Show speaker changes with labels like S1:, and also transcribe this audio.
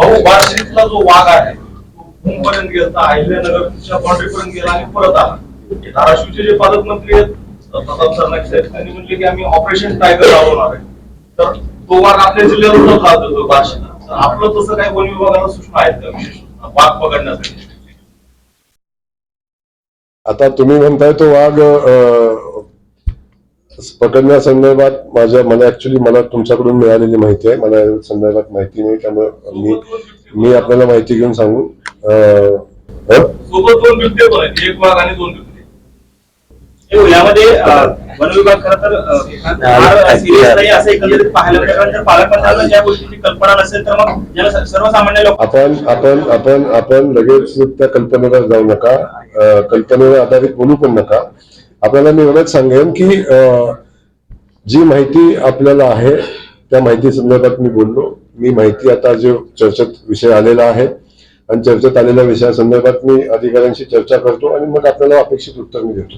S1: अहो बार्शीतला जो वाघ आहे तो पर्यंत गेला, अहिल्यानगरच्या बाउंड्रीपर्यंत गेला आणि परत आला. धाराशिवचे जे पालकमंत्री आहेत प्रताप सरनाईक साहेब त्यांनी म्हटले की आम्ही ऑपरेशन टायगर राबवणार आहे. तर तो वाघ आपल्या जिल्ह्यात त्रास देतो बार्शीला. तर आपलं तसं काही वन विभागाला सूचना आहेत का विशेष वाघ पकडण्यासाठी?
S2: आता तुम्ही म्हणताय तो वाघ पकडण्यासंदर्भात मला ऍक्च्युली तुमच्याकडून मिळालेली माहिती आहे, मला संदर्भात माहिती नाही, त्यामुळे मी आपल्याला माहिती घेऊन सांगू.
S1: सोबत दोन बिबटे पण आहेत, एक वाघ आणि दोन बिबटे.
S3: यामध्ये वन विभाग खरं तर सिरियस नाही असं एकंदरीत पाहायला मिळतं. पालकमंत्र्यांना ज्या गोष्टीची कल्पना नसेल तर मग सर्वसामान्य लोक
S2: आपण लगेच त्या कल्पनेवर जाऊ नका, कल्पनेवर आधारित बोलू पण नका. आपल्याला मी एवढंच सांगेन की जी माहिती आपल्याला आहे त्या माहिती संदर्भात मी बोललो. मी माहिती आता जो चर्चेत विषय आलेला आहे आणि चर्चेत आलेल्या विषयासंदर्भात मी अधिकाऱ्यांशी चर्चा करतो आणि मग आपल्याला अपेक्षित उत्तर मी देतो.